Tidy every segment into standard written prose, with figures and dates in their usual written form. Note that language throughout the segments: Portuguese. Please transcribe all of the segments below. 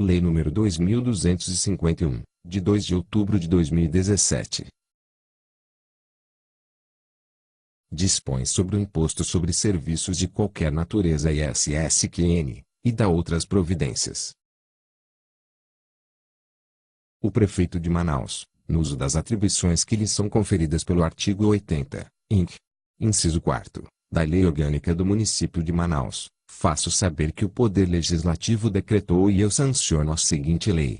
Lei nº 2.251, de 2 de outubro de 2017. Dispõe sobre o Imposto sobre Serviços de qualquer natureza ISSQN, e dá outras providências. O Prefeito de Manaus, no uso das atribuições que lhe são conferidas pelo artigo 80, inc. Inciso 4, da Lei Orgânica do Município de Manaus, faço saber que o Poder Legislativo decretou e eu sanciono a seguinte lei.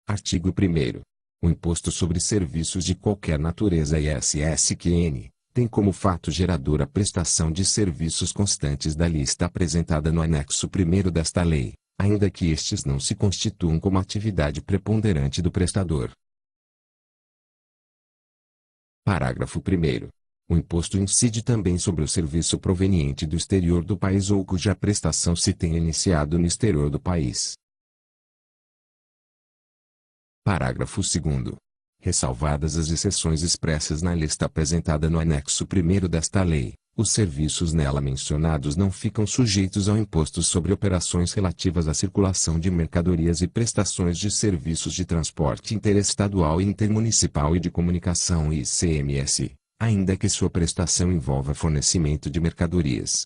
Artigo 1º. O Imposto sobre Serviços de qualquer natureza ISSQN, tem como fato gerador a prestação de serviços constantes da lista apresentada no anexo 1º desta lei, ainda que estes não se constituam como atividade preponderante do prestador. Parágrafo 1º. O imposto incide também sobre o serviço proveniente do exterior do país ou cuja prestação se tenha iniciado no exterior do país. Parágrafo 2º. Ressalvadas as exceções expressas na lista apresentada no anexo 1º desta lei, os serviços nela mencionados não ficam sujeitos ao imposto sobre operações relativas à circulação de mercadorias e prestações de serviços de transporte interestadual e intermunicipal e de comunicação ICMS, ainda que sua prestação envolva fornecimento de mercadorias.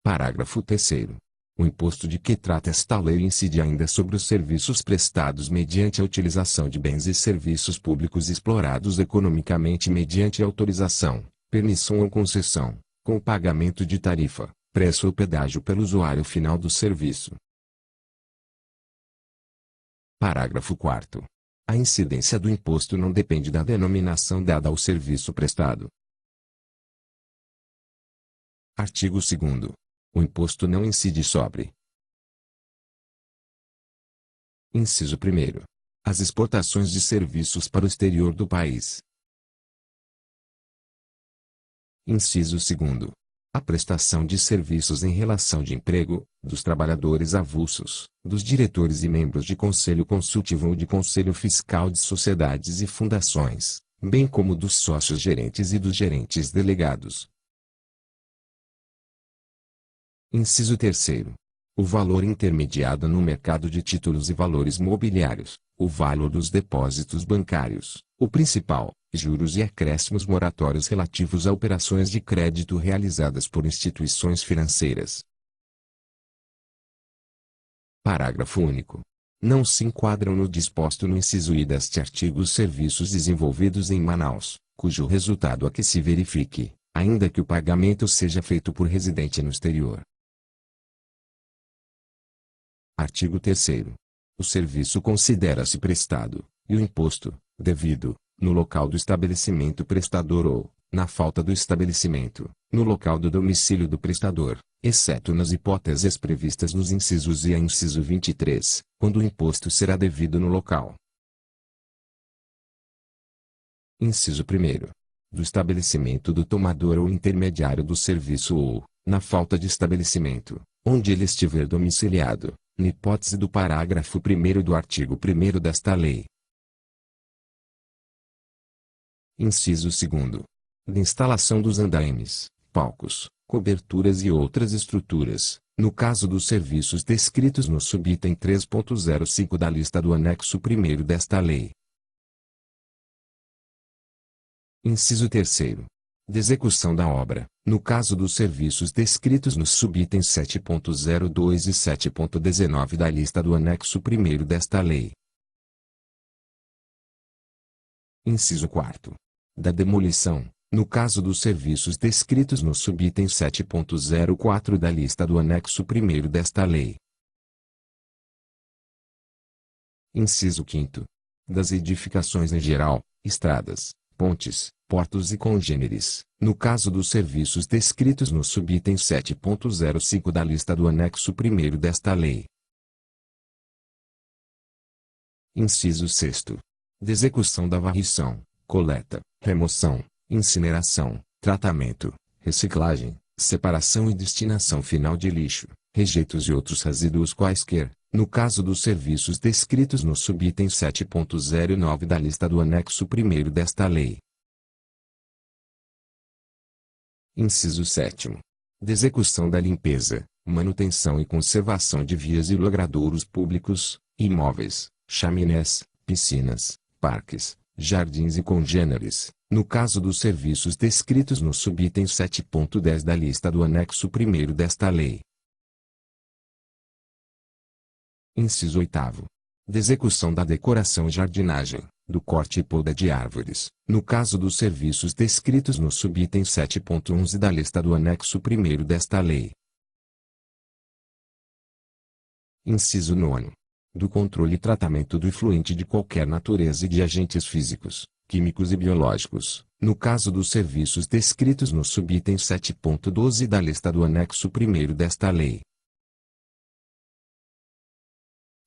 Parágrafo 3º. O imposto de que trata esta lei incide ainda sobre os serviços prestados mediante a utilização de bens e serviços públicos explorados economicamente mediante autorização, permissão ou concessão, com o pagamento de tarifa, preço ou pedágio pelo usuário final do serviço. Parágrafo 4º. A incidência do imposto não depende da denominação dada ao serviço prestado. Artigo 2º. O imposto não incide sobre: Inciso 1º. As exportações de serviços para o exterior do país. Inciso 2º. A prestação de serviços em relação de emprego, dos trabalhadores avulsos, dos diretores e membros de conselho consultivo ou de conselho fiscal de sociedades e fundações, bem como dos sócios gerentes e dos gerentes delegados. Inciso 3º. O valor intermediado no mercado de títulos e valores mobiliários, o valor dos depósitos bancários, o principal, juros e acréscimos moratórios relativos a operações de crédito realizadas por instituições financeiras. Parágrafo único. Não se enquadram no disposto no inciso I deste artigo os serviços desenvolvidos em Manaus, cujo resultado a que se verifique, ainda que o pagamento seja feito por residente no exterior. Artigo 3º. O serviço considera-se prestado, e o imposto, devido, no local do estabelecimento prestador ou, na falta do estabelecimento, no local do domicílio do prestador, exceto nas hipóteses previstas nos incisos I a inciso 23, quando o imposto será devido no local. Inciso 1º. Do estabelecimento do tomador ou intermediário do serviço ou, na falta de estabelecimento, onde ele estiver domiciliado, na hipótese do parágrafo 1º do artigo 1º desta lei. Inciso 2º. Da instalação dos andaimes, palcos, coberturas e outras estruturas, no caso dos serviços descritos no subitem 3.05 da lista do anexo 1º desta lei. Inciso 3º. De execução da obra, no caso dos serviços descritos nos subitens 7.02 e 7.19 da lista do anexo 1º desta lei. Inciso 4º. Da demolição, no caso dos serviços descritos no subitem 7.04 da lista do anexo 1º desta lei. Inciso 5º. Das edificações em geral, estradas, pontes, portos e congêneres, no caso dos serviços descritos no subitem 7.05 da lista do anexo 1º desta lei. Inciso 6º. De execução da varrição, coleta, remoção, incineração, tratamento, reciclagem, separação e destinação final de lixo, rejeitos e outros resíduos quaisquer, no caso dos serviços descritos no subitem 7.09 da lista do anexo 1º desta lei. Inciso 7º. de execução da limpeza, manutenção e conservação de vias e logradouros públicos, imóveis, chaminés, piscinas, parques, jardins e congêneres, no caso dos serviços descritos no subitem 7.10 da lista do anexo 1º desta lei. Inciso 8º. De execução da decoração e jardinagem, do corte e poda de árvores, no caso dos serviços descritos no subitem 7.11 da lista do anexo 1º desta lei. Inciso 9. Do controle e tratamento do efluente de qualquer natureza e de agentes físicos, químicos e biológicos, no caso dos serviços descritos no subitem 7.12 da lista do anexo 1º desta lei.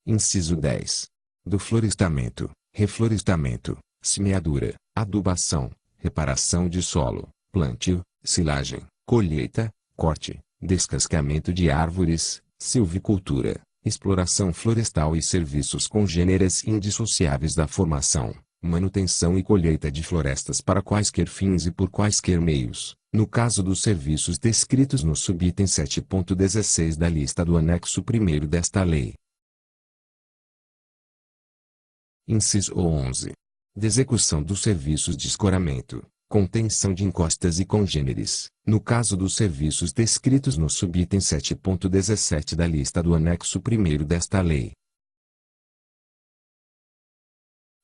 Inciso 10. Do florestamento, reflorestamento, semeadura, adubação, reparação de solo, plantio, silagem, colheita, corte, descascamento de árvores, silvicultura, exploração florestal e serviços congêneres indissociáveis da formação, manutenção e colheita de florestas para quaisquer fins e por quaisquer meios, no caso dos serviços descritos no subitem 7.16 da lista do anexo 1º desta lei. Inciso 11. De execução dos serviços de escoramento, contenção de encostas e congêneres, no caso dos serviços descritos no subitem 7.17 da lista do anexo 1º desta lei.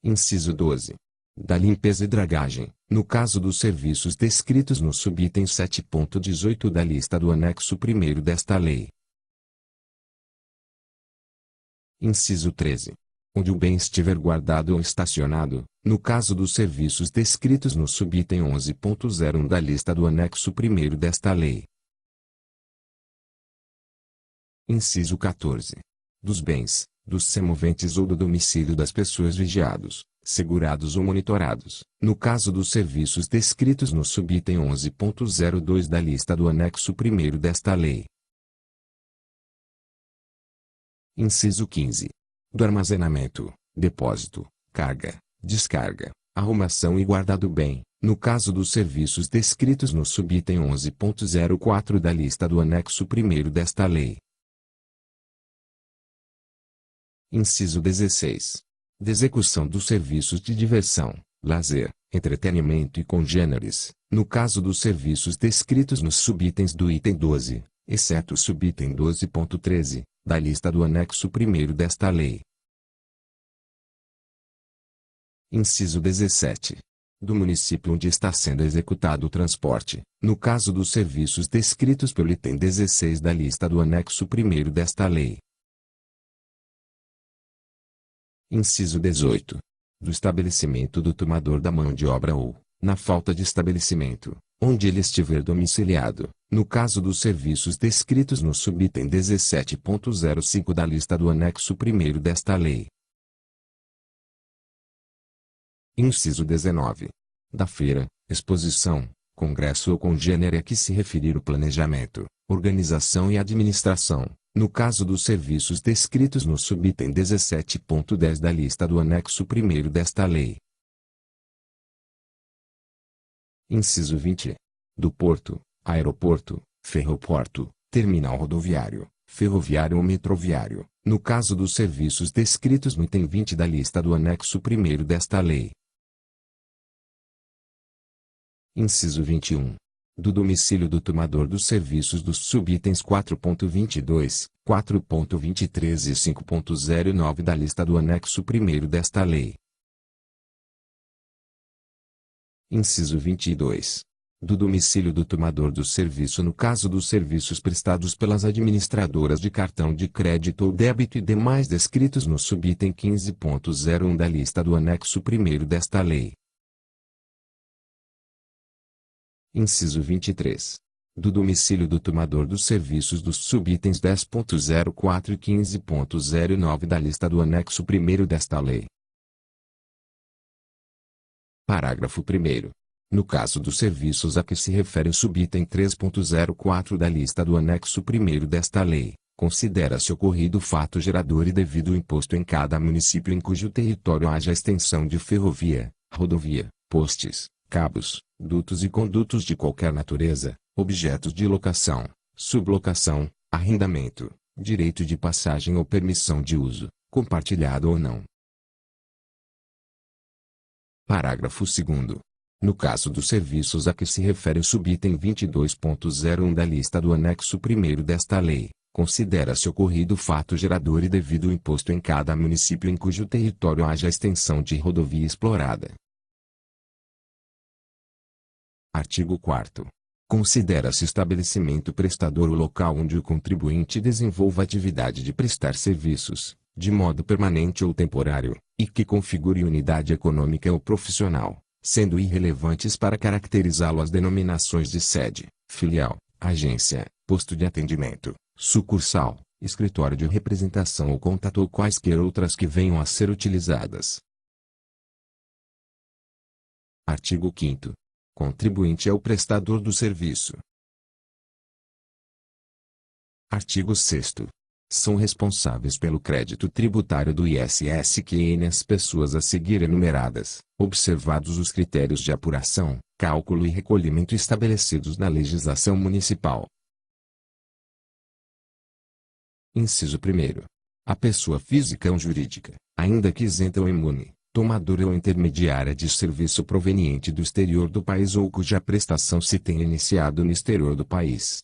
Inciso 12. Da limpeza e dragagem, no caso dos serviços descritos no subitem 7.18 da lista do anexo 1º desta lei. Inciso 13. Onde o bem estiver guardado ou estacionado, no caso dos serviços descritos no subitem 11.01 da lista do anexo 1º desta lei. Inciso 14. Dos bens, dos semoventes ou do domicílio das pessoas vigiados, segurados ou monitorados, no caso dos serviços descritos no subitem 11.02 da lista do anexo 1º desta lei. Inciso 15. Do armazenamento, depósito, carga, descarga, arrumação e guarda do bem, no caso dos serviços descritos no subitem 11.04 da lista do anexo 1º desta lei. Inciso 16. De execução dos serviços de diversão, lazer, entretenimento e congêneres, no caso dos serviços descritos nos subitens do item 12, exceto o subitem 12.13, da lista do anexo 1º desta lei. Inciso 17. Do município onde está sendo executado o transporte, no caso dos serviços descritos pelo item 16 da lista do anexo 1º desta lei. Inciso 18. Do estabelecimento do tomador da mão de obra ou, na falta de estabelecimento, onde ele estiver domiciliado, no caso dos serviços descritos no subitem 17.05 da lista do anexo 1º desta lei. Inciso 19. Da feira, exposição, congresso ou congênere a que se referir o planejamento, organização e administração, no caso dos serviços descritos no subitem 17.10 da lista do anexo 1º desta lei. Inciso 20. Do porto, aeroporto, ferroporto, terminal rodoviário, ferroviário ou metroviário, no caso dos serviços descritos no item 20 da lista do anexo 1º desta lei. Inciso 21. Do domicílio do tomador dos serviços dos subitens 4.22, 4.23 e 5.09 da lista do anexo 1º desta lei. Inciso 22. Do domicílio do tomador do serviço no caso dos serviços prestados pelas administradoras de cartão de crédito ou débito e demais descritos no subitem 15.01 da lista do anexo 1º desta lei. Inciso 23. Do domicílio do tomador dos serviços dos subitens 10.04 e 15.09 da lista do anexo 1º desta lei. Parágrafo 1º. No caso dos serviços a que se refere o subitem 3.04 da lista do anexo 1º desta lei, considera-se ocorrido o fato gerador e devido o imposto em cada município em cujo território haja extensão de ferrovia, rodovia, postes, cabos, dutos e condutos de qualquer natureza, objetos de locação, sublocação, arrendamento, direito de passagem ou permissão de uso, compartilhado ou não. Parágrafo 2º. No caso dos serviços a que se refere o subitem 22.01 da lista do anexo 1º desta lei, considera-se ocorrido fato gerador e devido o imposto em cada município em cujo território haja extensão de rodovia explorada. Artigo 4º. Considera-se estabelecimento prestador o local onde o contribuinte desenvolva a atividade de prestar serviços, de modo permanente ou temporário, e que configure unidade econômica ou profissional, sendo irrelevantes para caracterizá-lo as denominações de sede, filial, agência, posto de atendimento, sucursal, escritório de representação ou contato ou quaisquer outras que venham a ser utilizadas. Artigo 5º. Contribuinte é o prestador do serviço. Artigo 6º. São responsáveis pelo crédito tributário do ISS-QN as pessoas a seguir enumeradas, observados os critérios de apuração, cálculo e recolhimento estabelecidos na legislação municipal. Inciso 1º. A pessoa física ou jurídica, ainda que isenta ou imune, tomadora ou intermediária de serviço proveniente do exterior do país ou cuja prestação se tenha iniciado no exterior do país.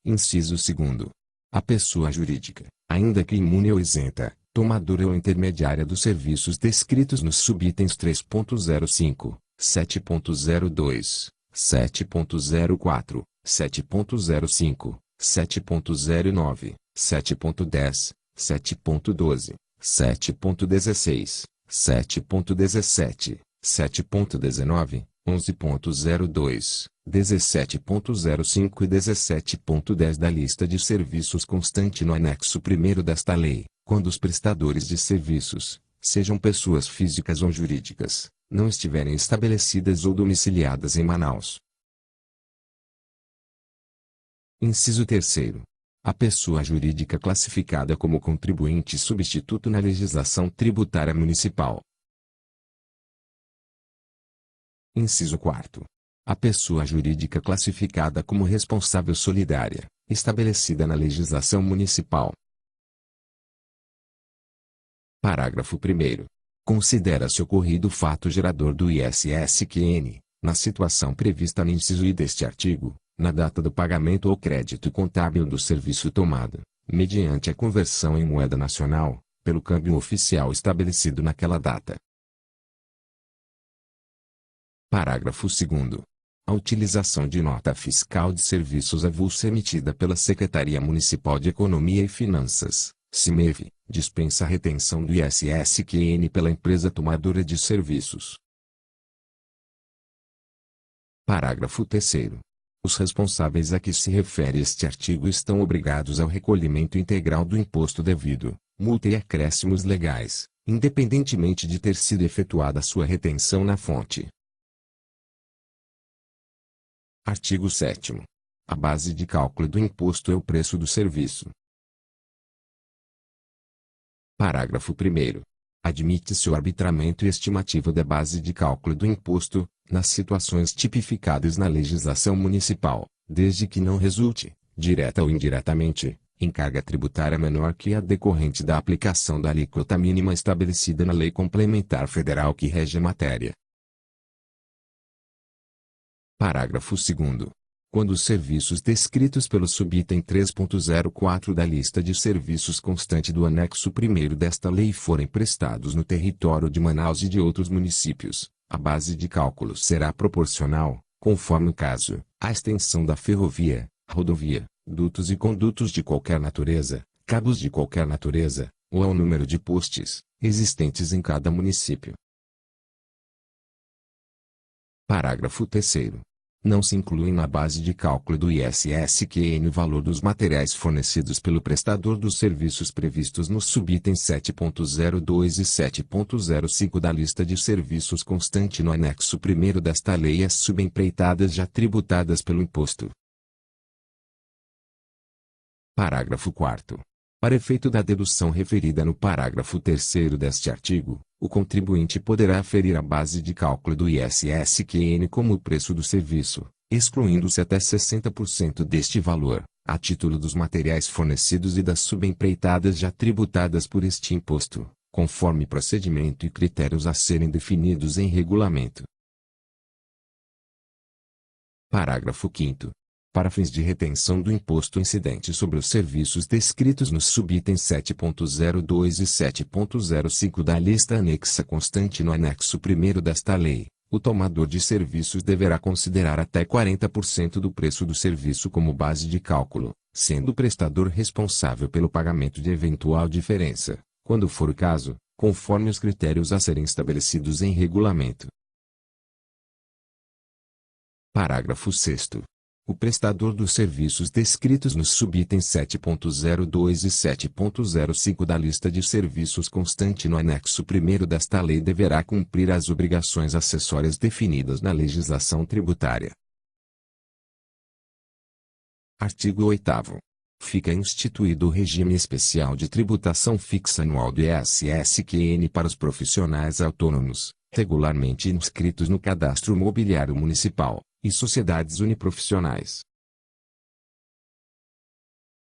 Inciso 2º. A pessoa jurídica, ainda que imune ou isenta, tomadora ou intermediária dos serviços descritos nos subitens 3.05, 7.02, 7.04, 7.05, 7.09, 7.10, 7.12, 7.16, 7.17, 7.19, 11.02, 17.05 e 17.10 da lista de serviços constante no anexo 1º desta lei, quando os prestadores de serviços, sejam pessoas físicas ou jurídicas, não estiverem estabelecidas ou domiciliadas em Manaus. Inciso 3º. A pessoa jurídica classificada como contribuinte substituto na legislação tributária municipal. Inciso 4º. A pessoa jurídica classificada como responsável solidária, estabelecida na legislação municipal. Parágrafo 1º. Considera-se ocorrido fato gerador do ISS-QN, na situação prevista no inciso I deste artigo, na data do pagamento ou crédito contábil do serviço tomado, mediante a conversão em moeda nacional, pelo câmbio oficial estabelecido naquela data. Parágrafo 2º. A utilização de nota fiscal de serviços avulsa emitida pela Secretaria Municipal de Economia e Finanças, SIMEV, dispensa a retenção do ISS-QN pela empresa tomadora de serviços. Parágrafo 3º. Os responsáveis a que se refere este artigo estão obrigados ao recolhimento integral do imposto devido, multa e acréscimos legais, independentemente de ter sido efetuada sua retenção na fonte. Artigo 7º. A base de cálculo do imposto é o preço do serviço. Parágrafo 1º. Admite-se o arbitramento e estimativa da base de cálculo do imposto, nas situações tipificadas na legislação municipal, desde que não resulte, direta ou indiretamente, em carga tributária menor que a decorrente da aplicação da alíquota mínima estabelecida na Lei Complementar Federal que rege a matéria. Parágrafo 2º. Quando os serviços descritos pelo subitem 3.04 da lista de serviços constante do anexo 1º desta lei forem prestados no território de Manaus e de outros municípios, a base de cálculo será proporcional, conforme o caso, à extensão da ferrovia, rodovia, dutos e condutos de qualquer natureza, cabos de qualquer natureza, ou ao número de postes, existentes em cada município. Parágrafo 3º. Não se inclui na base de cálculo do ISS-QN o valor dos materiais fornecidos pelo prestador dos serviços previstos nos subitens 7.02 e 7.05 da lista de serviços constante no anexo 1º desta lei as subempreitadas já tributadas pelo imposto. Parágrafo 4º. Para efeito da dedução referida no parágrafo 3º deste artigo, O contribuinte poderá aferir a base de cálculo do ISS-QN como o preço do serviço, excluindo-se até 60% deste valor, a título dos materiais fornecidos e das subempreitadas já tributadas por este imposto, conforme procedimento e critérios a serem definidos em regulamento. Parágrafo 5º. Para fins de retenção do imposto incidente sobre os serviços descritos nos subitens 7.02 e 7.05 da lista anexa constante no anexo 1º desta lei, o tomador de serviços deverá considerar até 40% do preço do serviço como base de cálculo, sendo o prestador responsável pelo pagamento de eventual diferença, quando for o caso, conforme os critérios a serem estabelecidos em regulamento. Parágrafo 6º. O prestador dos serviços descritos nos subitens 7.02 e 7.05 da lista de serviços constante no anexo 1º desta lei deverá cumprir as obrigações acessórias definidas na legislação tributária. Artigo 8º. Fica instituído o regime especial de tributação fixa anual do ISS-QN para os profissionais autônomos, regularmente inscritos no Cadastro Mobiliário Municipal, e sociedades uniprofissionais.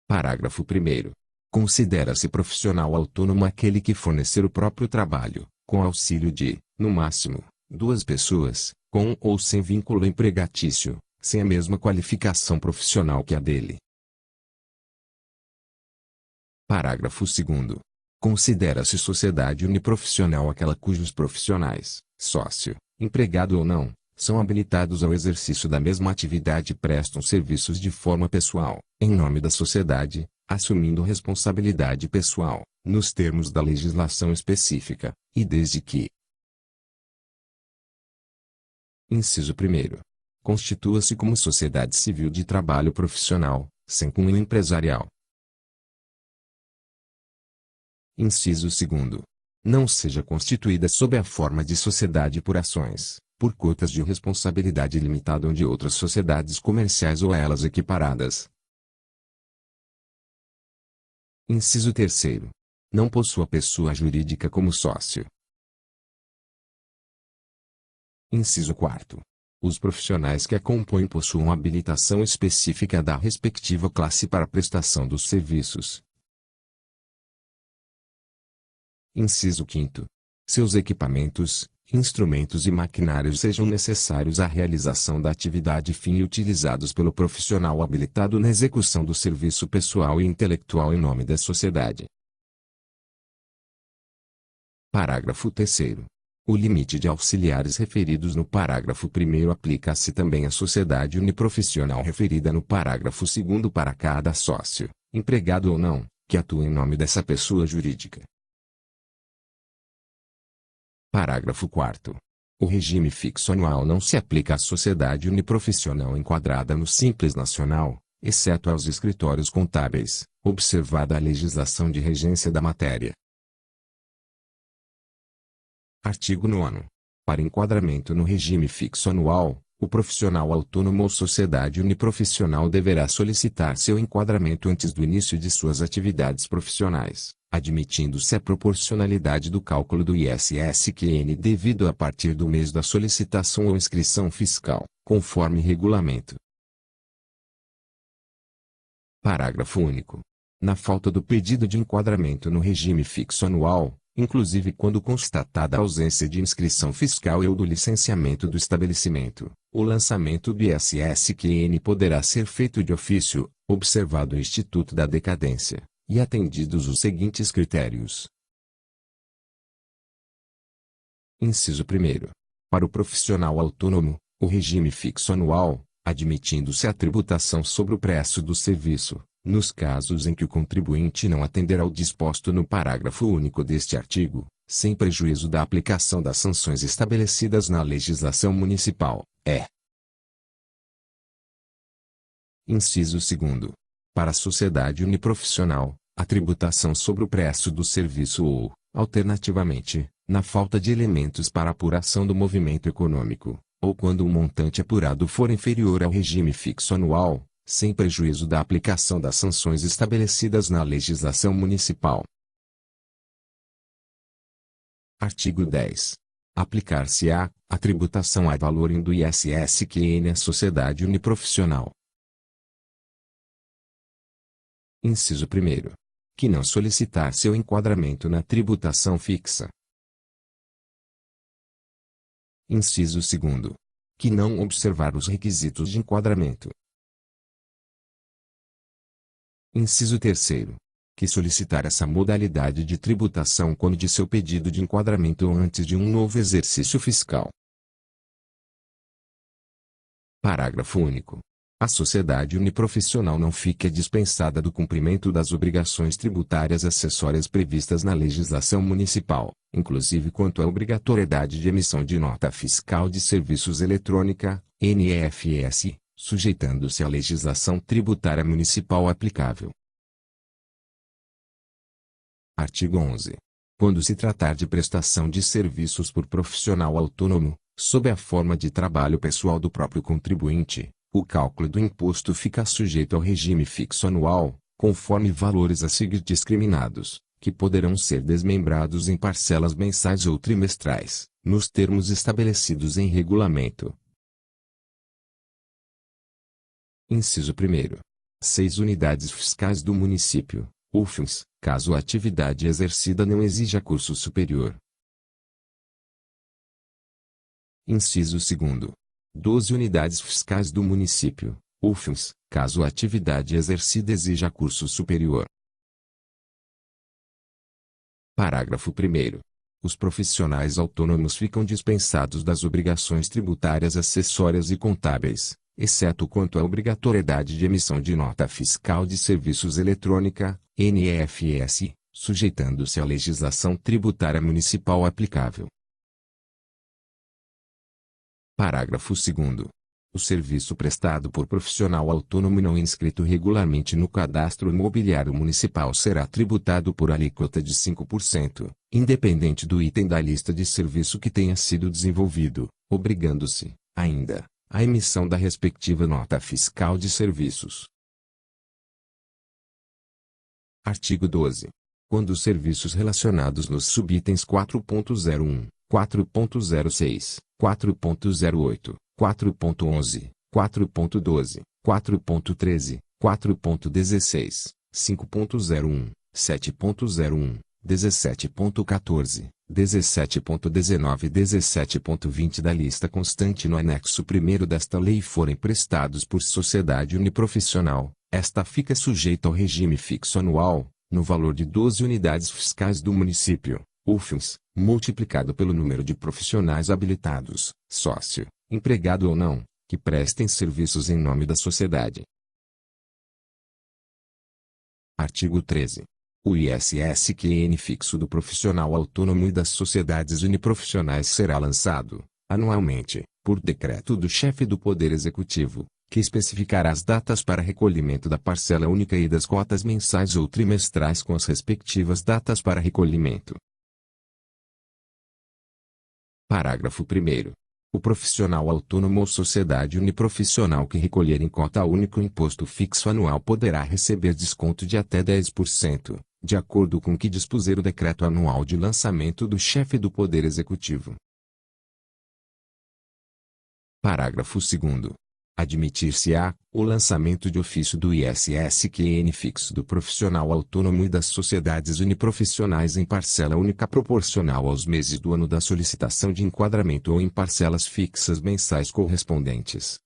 Parágrafo 1º. Considera-se profissional autônomo aquele que fornecer o próprio trabalho, com auxílio de, no máximo, 2 pessoas, com ou sem vínculo empregatício, sem a mesma qualificação profissional que a dele. Parágrafo 2º. Considera-se sociedade uniprofissional aquela cujos profissionais, sócio, empregado ou não, são habilitados ao exercício da mesma atividade e prestam serviços de forma pessoal, em nome da sociedade, assumindo responsabilidade pessoal, nos termos da legislação específica, e desde que: Inciso 1º. Constitua-se como sociedade civil de trabalho profissional, sem cunho empresarial. Inciso 2º. Não seja constituída sob a forma de sociedade por ações, por cotas de responsabilidade limitada ou de outras sociedades comerciais ou a elas equiparadas. Inciso 3º. Não possua pessoa jurídica como sócio. Inciso 4º. Os profissionais que a compõem possuam habilitação específica da respectiva classe para a prestação dos serviços. Inciso 5º. Seus equipamentos, instrumentos e maquinários sejam necessários à realização da atividade fim e utilizados pelo profissional habilitado na execução do serviço pessoal e intelectual em nome da sociedade. Parágrafo 3º. O limite de auxiliares referidos no parágrafo 1º aplica-se também à sociedade uniprofissional referida no parágrafo 2º para cada sócio, empregado ou não, que atua em nome dessa pessoa jurídica. Parágrafo 4º. O regime fixo anual não se aplica à sociedade uniprofissional enquadrada no Simples Nacional, exceto aos escritórios contábeis, observada a legislação de regência da matéria. Artigo 9º. Para enquadramento no regime fixo anual, o profissional autônomo ou sociedade uniprofissional deverá solicitar seu enquadramento antes do início de suas atividades profissionais, admitindo-se a proporcionalidade do cálculo do ISS-QN devido a partir do mês da solicitação ou inscrição fiscal, conforme regulamento. Parágrafo único. Na falta do pedido de enquadramento no regime fixo anual, inclusive quando constatada a ausência de inscrição fiscal ou do licenciamento do estabelecimento, o lançamento do ISS-QN poderá ser feito de ofício, observado o Instituto da Decadência, e atendidos os seguintes critérios. Inciso 1º. Para o profissional autônomo, o regime fixo anual, admitindo-se a tributação sobre o preço do serviço, nos casos em que o contribuinte não atender ao disposto no parágrafo único deste artigo, sem prejuízo da aplicação das sanções estabelecidas na legislação municipal, é. Inciso 2º. Para a sociedade uniprofissional, a tributação sobre o preço do serviço ou, alternativamente, na falta de elementos para apuração do movimento econômico, ou quando o montante apurado for inferior ao regime fixo anual, sem prejuízo da aplicação das sanções estabelecidas na legislação municipal. Artigo 10. Aplicar-se-á a tributação ad valorem do ISS-QN à sociedade uniprofissional. Inciso 1º. Que não solicitar seu enquadramento na tributação fixa. Inciso 2º. Que não observar os requisitos de enquadramento. Inciso 3º. Que solicitar essa modalidade de tributação quando de seu pedido de enquadramento ou antes de um novo exercício fiscal. Parágrafo único. A sociedade uniprofissional não fica dispensada do cumprimento das obrigações tributárias acessórias previstas na legislação municipal, inclusive quanto à obrigatoriedade de emissão de nota fiscal de serviços eletrônica, NEFS, sujeitando-se à legislação tributária municipal aplicável. Artigo 11. Quando se tratar de prestação de serviços por profissional autônomo, sob a forma de trabalho pessoal do próprio contribuinte, o cálculo do imposto fica sujeito ao regime fixo anual, conforme valores a seguir discriminados, que poderão ser desmembrados em parcelas mensais ou trimestrais, nos termos estabelecidos em regulamento. Inciso 1º. 6 unidades fiscais do município, UFMS, caso a atividade exercida não exija curso superior. Inciso 2º. 12 unidades fiscais do município, UFMS, caso a atividade exercida exija curso superior. Parágrafo 1º. Os profissionais autônomos ficam dispensados das obrigações tributárias acessórias e contábeis, exceto quanto à obrigatoriedade de emissão de nota fiscal de serviços eletrônica, NEFS, sujeitando-se à legislação tributária municipal aplicável. Parágrafo 2º. O serviço prestado por profissional autônomo não inscrito regularmente no cadastro imobiliário municipal será tributado por alíquota de 5%, independente do item da lista de serviço que tenha sido desenvolvido, obrigando-se, ainda, à emissão da respectiva nota fiscal de serviços. Artigo 12. Quando os serviços relacionados nos subitens 4.01, 4.06, 4.08, 4.11, 4.12, 4.13, 4.16, 5.01, 7.01, 17.14, 17.19 e 17.20 da lista constante no anexo 1º desta lei forem prestados por sociedade uniprofissional, esta fica sujeita ao regime fixo anual, no valor de 12 unidades fiscais do município, UFMS, multiplicado pelo número de profissionais habilitados, sócio, empregado ou não, que prestem serviços em nome da sociedade. Artigo 13. O ISS-QN fixo do profissional autônomo e das sociedades uniprofissionais será lançado, anualmente, por decreto do chefe do Poder Executivo, que especificará as datas para recolhimento da parcela única e das cotas mensais ou trimestrais com as respectivas datas para recolhimento. Parágrafo 1º. O profissional autônomo ou sociedade uniprofissional que recolher em cota única o imposto fixo anual poderá receber desconto de até 10%, de acordo com o que dispuser o decreto anual de lançamento do chefe do Poder Executivo. Parágrafo 2º. Admitir-se-á o lançamento de ofício do ISS-QN fixo do profissional autônomo e das sociedades uniprofissionais em parcela única proporcional aos meses do ano da solicitação de enquadramento ou em parcelas fixas mensais correspondentes.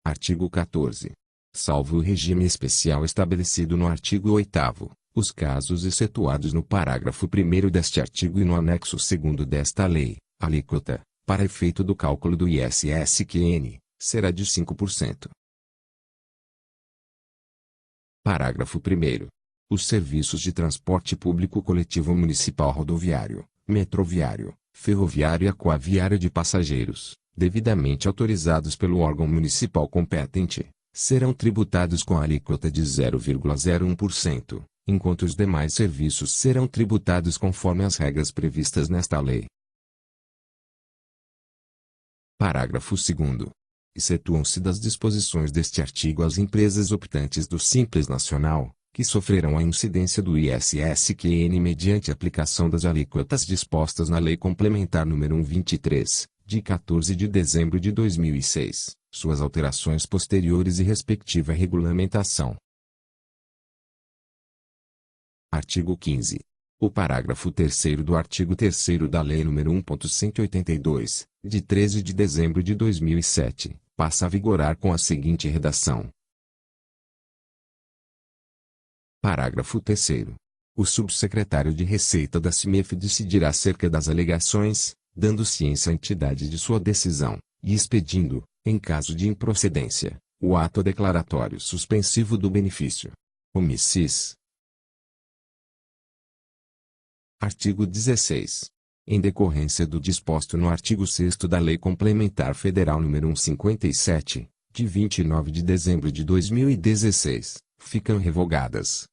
Artigo 14. Salvo o regime especial estabelecido no artigo 8º, os casos excetuados no parágrafo 1º deste artigo e no anexo 2º desta lei, a alíquota, para efeito do cálculo do ISS-QN, será de 5%. Parágrafo 1º. Os serviços de transporte público coletivo municipal rodoviário, metroviário, ferroviário e aquaviário de passageiros, devidamente autorizados pelo órgão municipal competente, serão tributados com a alíquota de 0,01%, enquanto os demais serviços serão tributados conforme as regras previstas nesta lei. Parágrafo 2º. Excetuam-se das disposições deste artigo as empresas optantes do Simples Nacional, que sofrerão a incidência do ISSQN mediante aplicação das alíquotas dispostas na Lei Complementar nº 123, de 14 de dezembro de 2006, suas alterações posteriores e respectiva regulamentação. Artigo 15. O parágrafo 3º do artigo 3º da Lei nº 1.182, de 13 de dezembro de 2007, passa a vigorar com a seguinte redação. Parágrafo 3º. O subsecretário de Receita da CIMEF decidirá acerca das alegações, dando ciência à entidade de sua decisão, e expedindo, em caso de improcedência, o ato declaratório suspensivo do benefício. Omissis. Artigo 16. Em decorrência do disposto no artigo 6º da Lei Complementar Federal nº 157, de 29 de dezembro de 2016, ficam revogadas.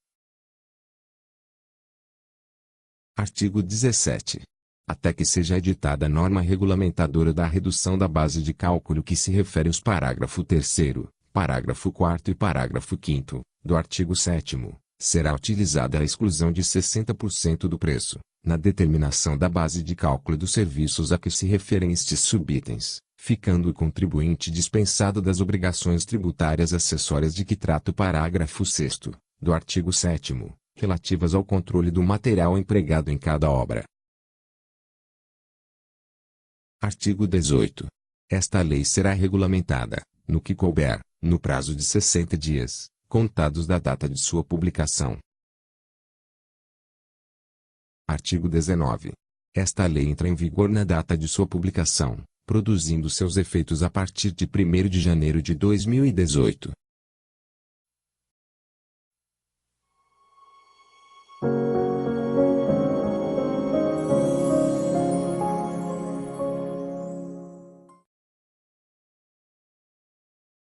Artigo 17. Até que seja editada a norma regulamentadora da redução da base de cálculo que se refere aos parágrafo 3º, parágrafo 4º e parágrafo 5º, do artigo 7º, será utilizada a exclusão de 60% do preço, na determinação da base de cálculo dos serviços a que se referem estes subitens, ficando o contribuinte dispensado das obrigações tributárias acessórias de que trata o parágrafo 6º, do artigo 7º, relativas ao controle do material empregado em cada obra. Artigo 18. Esta lei será regulamentada, no que couber, no prazo de 60 dias, contados da data de sua publicação. Artigo 19. Esta lei entra em vigor na data de sua publicação, produzindo seus efeitos a partir de 1º de janeiro de 2018.